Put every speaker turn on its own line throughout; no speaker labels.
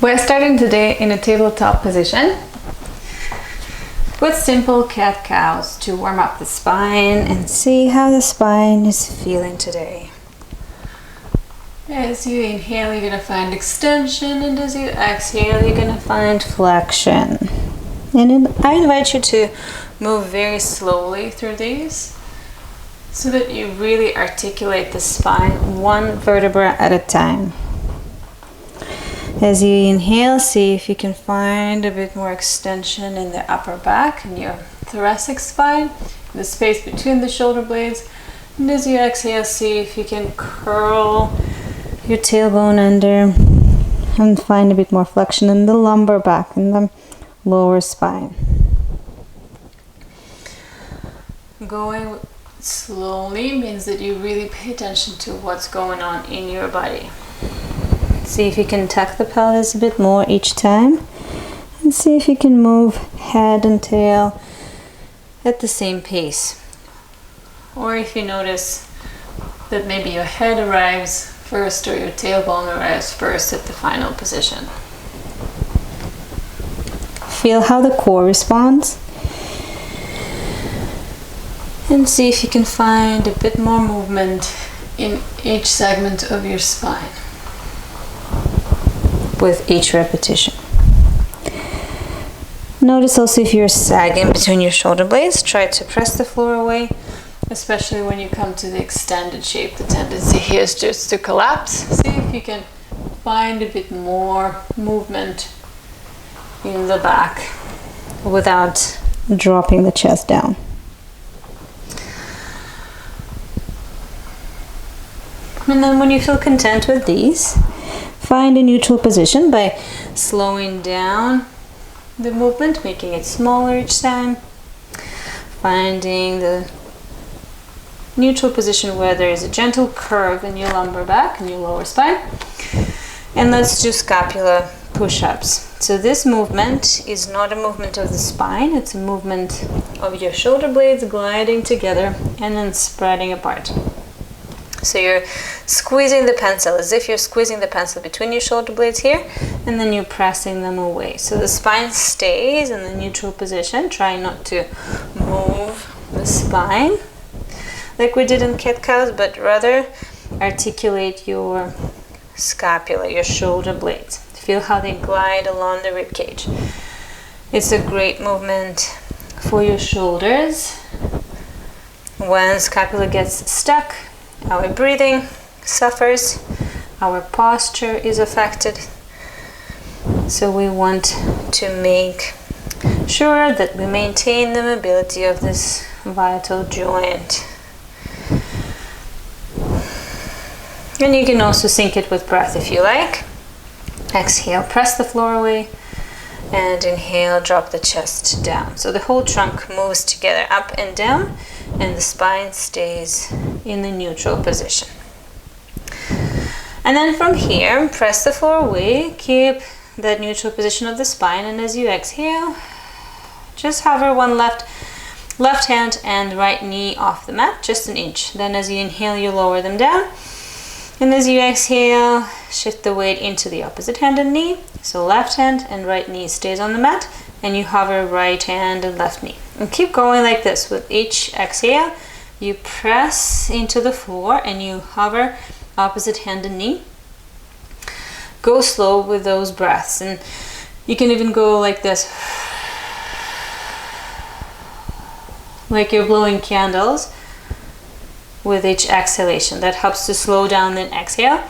We're starting today in a tabletop position with simple cat-cows to warm up the spine and see how the spine is feeling today. As you inhale, you're going to find extension, and as you exhale, you're going to find flexion. And I invite you to move very slowly through these so that you really articulate the spine one vertebra at a time. As you inhale, see if you can find a bit more extension in the upper back and your thoracic spine, the space between the shoulder blades. And as you exhale, see if you can curl your tailbone under and find a bit more flexion in the lumbar back and the lower spine. Going slowly means that you really pay attention to what's going on in your body. See if you can tuck the pelvis a bit more each time, and see if you can move head and tail at the same pace. Or if you notice that maybe your head arrives first or your tailbone arrives first at the final position. Feel how the core responds, and see if you can find a bit more movement in each segment of your spine with each repetition. Notice also if you're sagging between your shoulder blades, try to press the floor away, especially when you come to the extended shape. The tendency here is just to collapse. See if you can find a bit more movement in the back without dropping the chest down. And then when you feel content with these, find a neutral position by slowing down the movement, making it smaller each time. Finding the neutral position where there is a gentle curve in your lumbar back and your lower spine. And let's do scapula push-ups. So this movement is not a movement of the spine, it's a movement of your shoulder blades gliding together and then spreading apart. So you're squeezing the pencil as if you're squeezing the pencil between your shoulder blades here, and then you're pressing them away. So the spine stays in the neutral position. Try not to move the spine like we did in cat-cows, but rather articulate your scapula, your shoulder blades. Feel how they glide along the rib cage. It's a great movement for your shoulders. When scapula gets stuck, our breathing suffers, our posture is affected. So we want to make sure that we maintain the mobility of this vital joint. And you can also sync it with breath if you like. Exhale, press the floor away, and inhale, drop the chest down. So the whole trunk moves together up and down, and the spine stays in the neutral position. And then from here, press the floor away, keep that neutral position of the spine, and as you exhale, just hover one left hand and right knee off the mat, just an inch. Then as you inhale, you lower them down. And as you exhale, shift the weight into the opposite hand and knee. So left hand and right knee stays on the mat, and you hover right hand and left knee. And keep going like this. With each exhale, you press into the floor and you hover opposite hand and knee. Go slow with those breaths, and you can even go like this, like you're blowing candles with each exhalation. That helps to slow down the exhale.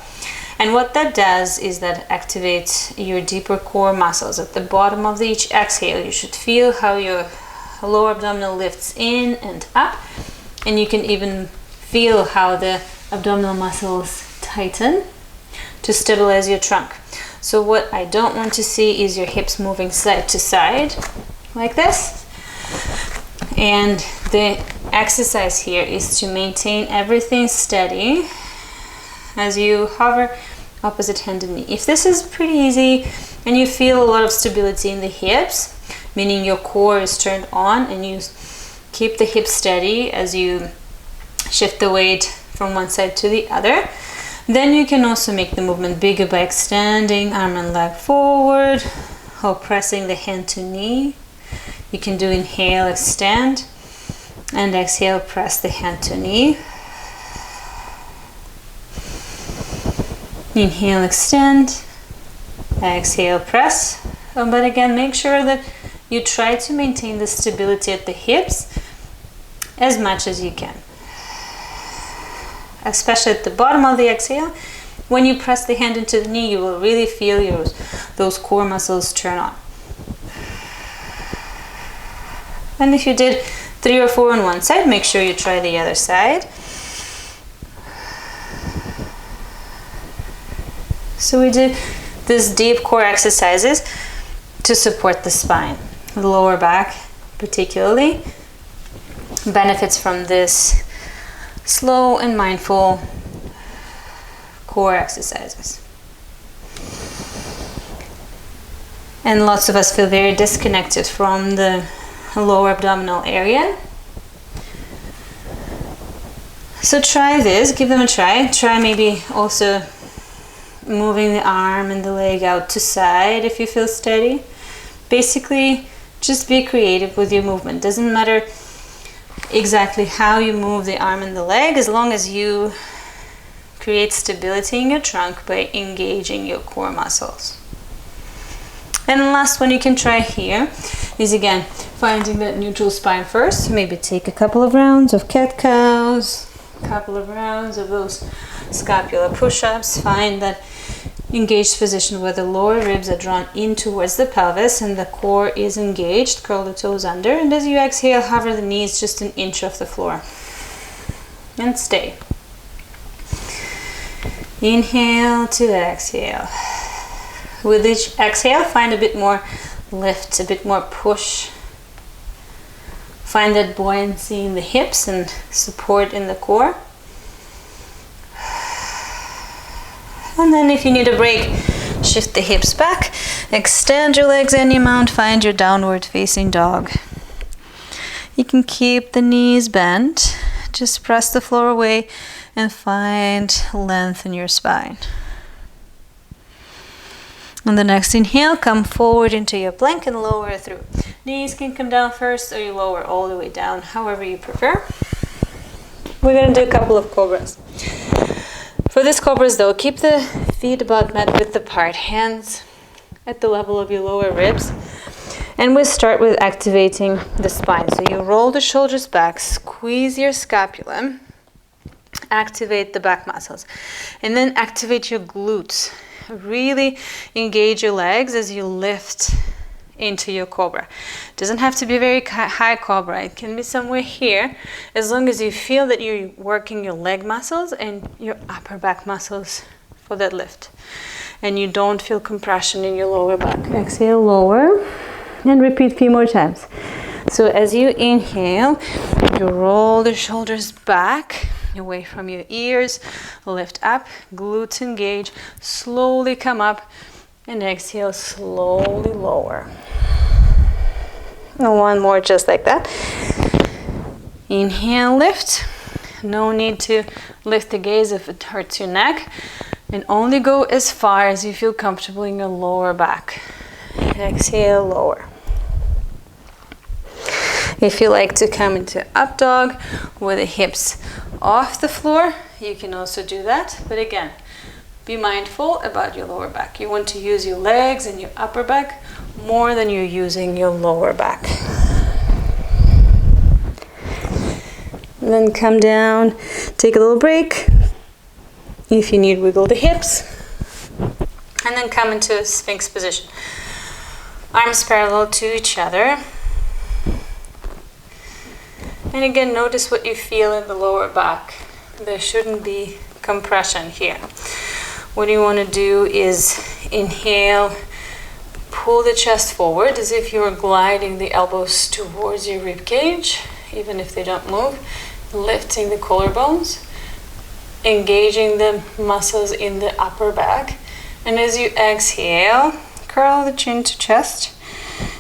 And what that does is that activates your deeper core muscles. At the bottom of each exhale, you should feel how your lower abdominal lifts in and up. And you can even feel how the abdominal muscles tighten to stabilize your trunk. So what I don't want to see is your hips moving side to side like this. And the exercise here is to maintain everything steady as you hover opposite hand and knee. If this is pretty easy and you feel a lot of stability in the hips, meaning your core is turned on and you keep the hips steady as you shift the weight from one side to the other, Then you can also make the movement bigger by extending arm and leg forward or pressing the hand to knee. You can do inhale, extend, and exhale, press the hand to knee. Inhale, extend, exhale, press. But again, make sure that you try to maintain the stability at the hips as much as you can. Especially at the bottom of the exhale, when you press the hand into the knee, you will really feel those core muscles turn on. And if you did 3 or 4 on one side, make sure you try the other side. So we did these deep core exercises to support the spine. The lower back particularly benefits from this slow and mindful core exercises. And lots of us feel very disconnected from the lower abdominal area. So try this, give them a try. Try maybe also moving the arm and the leg out to side if you feel steady. Basically, just be creative with your movement. Doesn't matter exactly how you move the arm and the leg, as long as you create stability in your trunk by engaging your core muscles. And the last one you can try here is, again, finding that neutral spine first. Maybe take a couple of rounds of cat-cows, a couple of rounds of those scapular push-ups. Find that engaged position where the lower ribs are drawn in towards the pelvis and the core is engaged. Curl the toes under, and as you exhale, hover the knees just an inch off the floor and stay. Inhale to exhale. With each exhale, find a bit more lift, a bit more push. Find that buoyancy in the hips and support in the core. And then if you need a break, shift the hips back, extend your legs any amount, find your downward facing dog. You can keep the knees bent, just press the floor away and find length in your spine. On the next inhale, come forward into your plank and lower through. Knees can come down first, or you lower all the way down, however you prefer. We're going to do a couple of cobras. For these cobras though, keep the feet about mat width apart, hands at the level of your lower ribs. And we'll start with activating the spine. So you roll the shoulders back, squeeze your scapula, activate the back muscles, and then activate your glutes. Really engage your legs as you lift into your cobra. Doesn't have to be very high cobra. It can be somewhere here, as long as you feel that you're working your leg muscles and your upper back muscles for that lift, and you don't feel compression in your lower back. Exhale, lower, and repeat a few more times. So as you inhale, you roll the shoulders back away from your ears, lift up, glutes engage, slowly come up, and exhale, slowly lower. And one more just like that. Inhale, lift. No need to lift the gaze if it hurts your neck, and only go as far as you feel comfortable in your lower back. Exhale, lower. If you like to come into up dog with the hips off the floor, you can also do that. But again, be mindful about your lower back. You want to use your legs and your upper back more than you're using your lower back. And then come down, take a little break. If you need, wiggle the hips. And then come into a Sphinx position. Arms parallel to each other. And again, notice what you feel in the lower back. There shouldn't be compression here. What you want to do is inhale, pull the chest forward as if you were gliding the elbows towards your rib cage, even if they don't move, lifting the collarbones, engaging the muscles in the upper back. And as you exhale, curl the chin to chest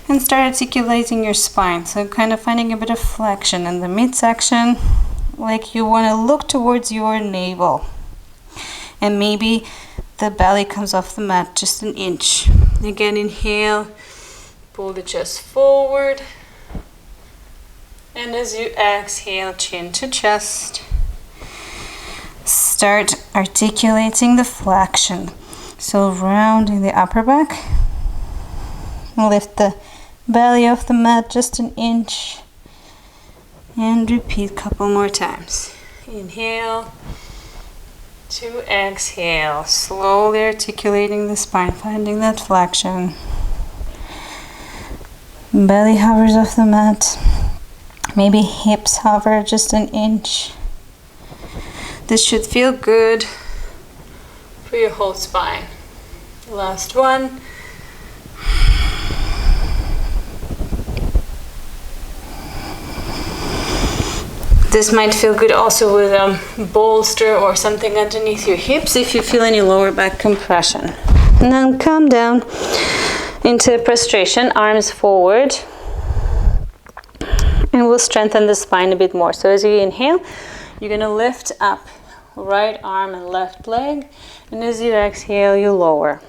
and start articulating your spine. So kind of finding a bit of flexion in the midsection, like you want to look towards your navel. and maybe the belly comes off the mat just an inch. Again, inhale, pull the chest forward, and as you exhale, chin to chest. Start articulating the flexion. So rounding the upper back, lift the belly off the mat just an inch, and repeat a couple more times. Inhale to exhale, slowly articulating the spine, finding that flexion. Belly hovers off the mat, maybe hips hover just an inch. This should feel good for your whole spine. Last one. This might feel good also with a bolster or something underneath your hips if you feel any lower back compression. And then come down into prostration, arms forward. And we'll strengthen the spine a bit more. So as you inhale, you're going to lift up right arm and left leg. And as you exhale, you lower.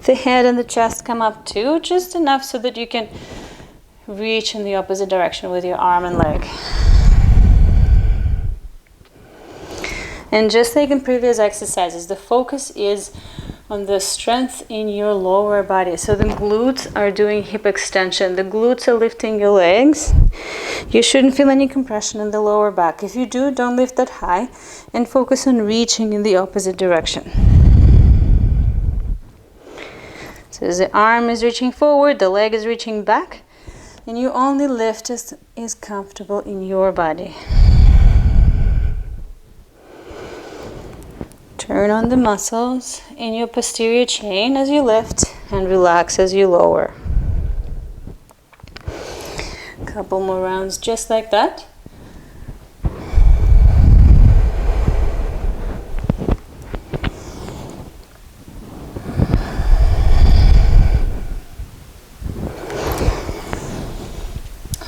The head and the chest come up too, just enough so that you can reach in the opposite direction with your arm and leg. And just like in previous exercises, the focus is on the strength in your lower body. So the glutes are doing hip extension. The glutes are lifting your legs. You shouldn't feel any compression in the lower back. If you do, don't lift that high and focus on reaching in the opposite direction. So as the arm is reaching forward, the leg is reaching back, and you only lift as is comfortable in your body. Turn on the muscles in your posterior chain as you lift and relax as you lower. A couple more rounds just like that.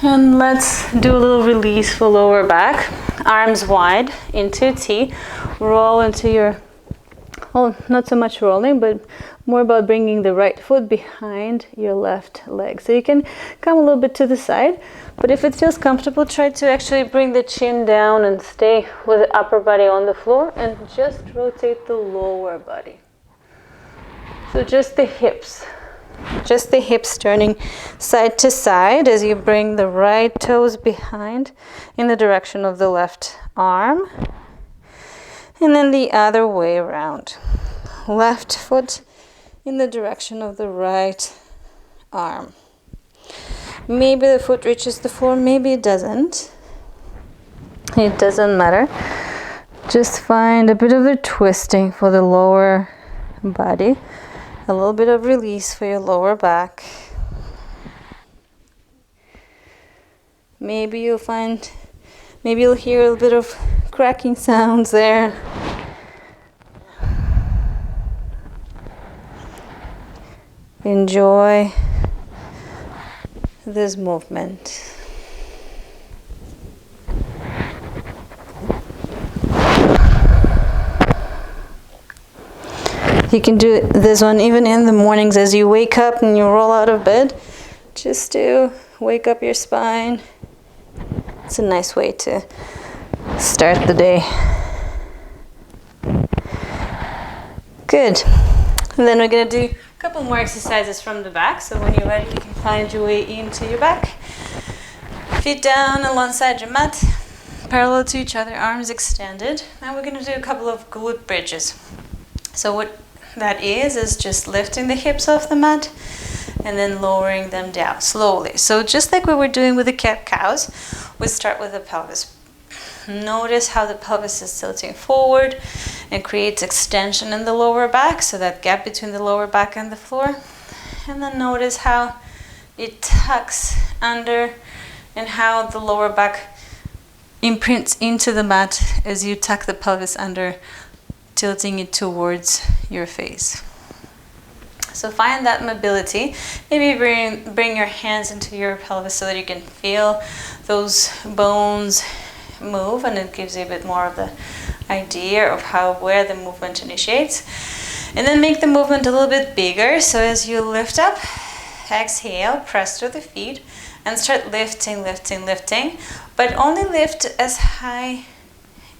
And let's do a little release for lower back. Arms wide into T. Roll into your, well, not so much rolling, but more about bringing the right foot behind your left leg. So you can come a little bit to the side, but if it feels comfortable, try to actually bring the chin down and stay with the upper body on the floor and just rotate the lower body. So just the hips. Just the hips turning side to side as you bring the right toes behind in the direction of the left arm. And then the other way around. Left foot in the direction of the right arm. Maybe the foot reaches the floor, maybe it doesn't. It doesn't matter. Just find a bit of a twisting for the lower body. A little bit of release for your lower back. Maybe you'll hear a little bit of cracking sounds there. Enjoy this movement. You can do this one even in the mornings as you wake up and you roll out of bed, just to wake up your spine. It's a nice way to start the day. Good. And then we're going to do a couple more exercises from the back. So when you're ready, you can find your way into your back. Feet down alongside your mat, parallel to each other, arms extended. And we're going to do a couple of glute bridges. So what that is just lifting the hips off the mat and then lowering them down slowly. So just like we were doing with the cat-cows, we start with the pelvis. Notice how the pelvis is tilting forward and creates extension in the lower back, so that gap between the lower back and the floor. And then notice how it tucks under and how the lower back imprints into the mat as you tuck the pelvis under, tilting it towards your face. So find that mobility. Maybe bring your hands into your pelvis so that you can feel those bones move, and it gives you a bit more of the idea of where the movement initiates. And then make the movement a little bit bigger. So as you lift up, exhale, press through the feet, and start lifting, lifting, lifting. But only lift as high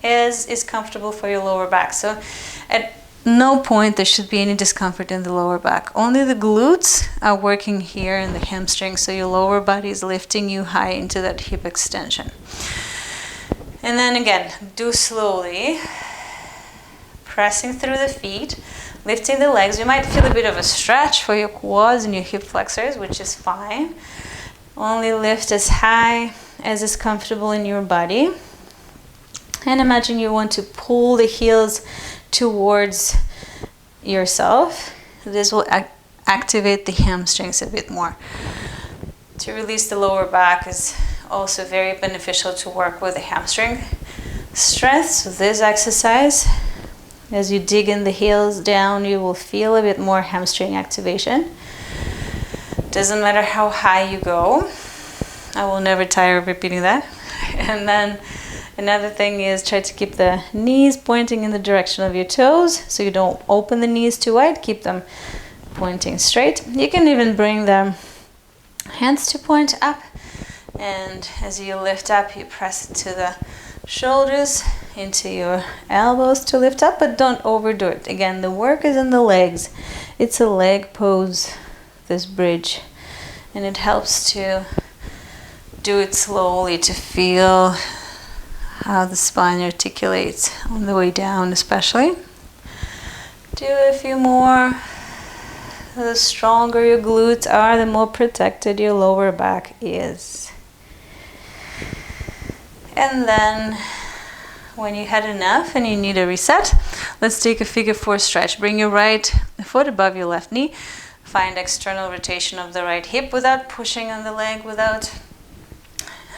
as is comfortable for your lower back. So at no point there should be any discomfort in the lower back. Only the glutes are working here in the hamstring, so your lower body is lifting you high into that hip extension. And then again, do slowly, pressing through the feet, lifting the legs. You might feel a bit of a stretch for your quads and your hip flexors, which is fine. Only lift as high as is comfortable in your body. And imagine you want to pull the heels towards yourself. This will activate the hamstrings a bit more. To release the lower back is also very beneficial to work with the hamstring strength. So this exercise, as you dig in the heels down, you will feel a bit more hamstring activation. Doesn't matter how high you go. I will never tire of repeating that. And then another thing is try to keep the knees pointing in the direction of your toes, so you don't open the knees too wide. Keep them pointing straight. You can even bring the hands to point up, and as you lift up, you press it to the shoulders, into your elbows to lift up, but don't overdo it. Again, the work is in the legs. It's a leg pose, this bridge, and it helps to do it slowly to feel how the spine articulates on the way down, especially. Do a few more. The stronger your glutes are, the more protected your lower back is. And then when you had enough and you need a reset, let's take a figure 4 stretch. Bring your right foot above your left knee. Find external rotation of the right hip without pushing on the leg, without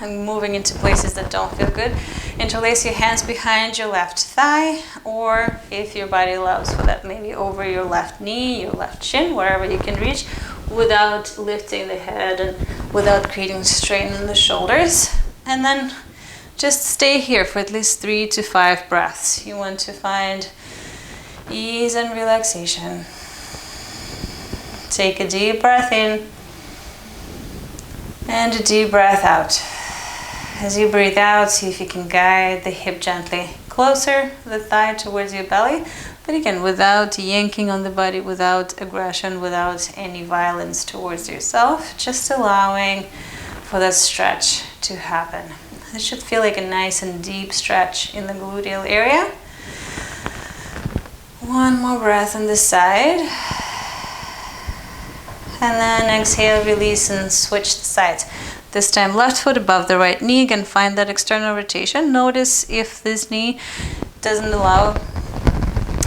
moving into places that don't feel good. Interlace your hands behind your left thigh, or if your body allows for that, maybe over your left knee, your left shin, wherever you can reach, without lifting the head and without creating strain in the shoulders. And then just stay here for at least 3 to 5 breaths. You want to find ease and relaxation. Take a deep breath in and a deep breath out. As you breathe out, see if you can guide the hip gently closer, the thigh towards your belly. But again, without yanking on the body, without aggression, without any violence towards yourself, just allowing for that stretch to happen. It should feel like a nice and deep stretch in the gluteal area. One more breath on this side. And then exhale, release, and switch the sides. This time left foot above the right knee. Again, find that external rotation. Notice if this knee doesn't allow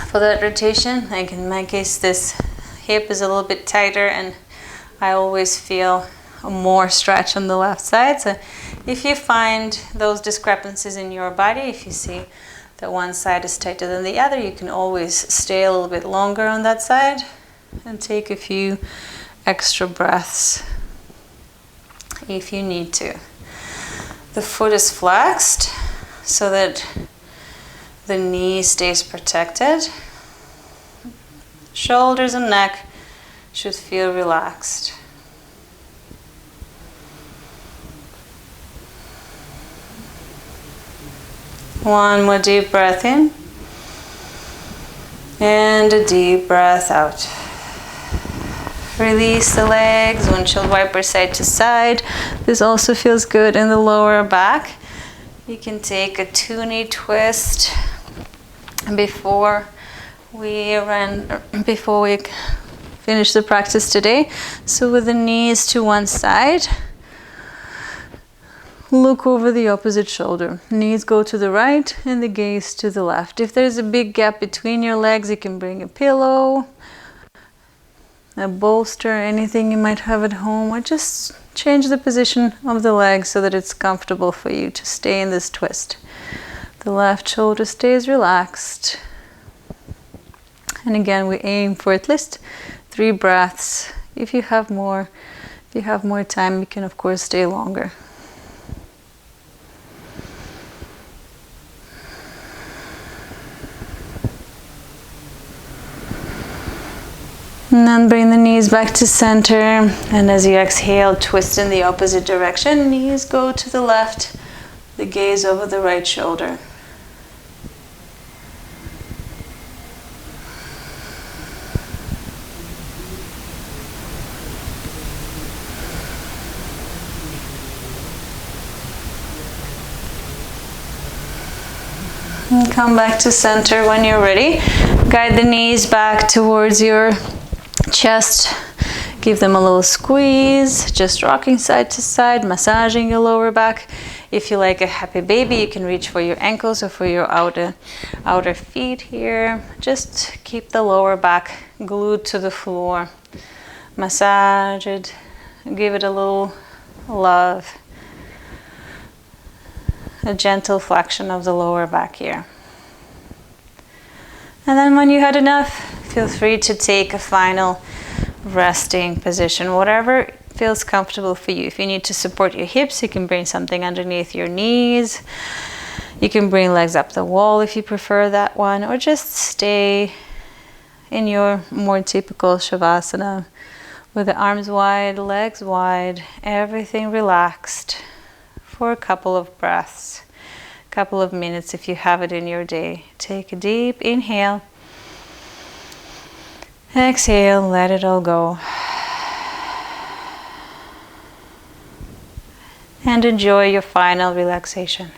for that rotation. Like in my case, this hip is a little bit tighter and I always feel more stretch on the left side. So if you find those discrepancies in your body, if you see that one side is tighter than the other, you can always stay a little bit longer on that side and take a few extra breaths if you need to. The foot is flexed so that the knee stays protected. Shoulders and neck should feel relaxed. One more deep breath in and a deep breath out. Release the legs, windshield wiper side to side. This also feels good in the lower back. You can take a 2-knee twist before we finish the practice today. So with the knees to one side, look over the opposite shoulder. Knees go to the right and the gaze to the left. If there's a big gap between your legs, you can bring a pillow, a bolster, anything you might have at home, or just change the position of the leg so that it's comfortable for you to stay in this twist. The left shoulder stays relaxed. And again, we aim for at least 3 breaths. If you have more time, you can of course stay longer. And then bring the knees back to center. And as you exhale, twist in the opposite direction. Knees go to the left, the gaze over the right shoulder. And come back to center when you're ready. Guide the knees back towards your chest. Give them a little squeeze, just rocking side to side, massaging your lower back. If you like a happy baby, you can reach for your ankles or for your outer feet here. Just keep the lower back glued to the floor. Massage it, give it a little love. A gentle flexion of the lower back here. And then when you had enough, feel free to take a final resting position, whatever feels comfortable for you. If you need to support your hips, you can bring something underneath your knees. You can bring legs up the wall if you prefer that one, or just stay in your more typical Shavasana with the arms wide, legs wide, everything relaxed for a couple of breaths, a couple of minutes if you have it in your day. Take a deep inhale. Exhale, let it all go. And enjoy your final relaxation.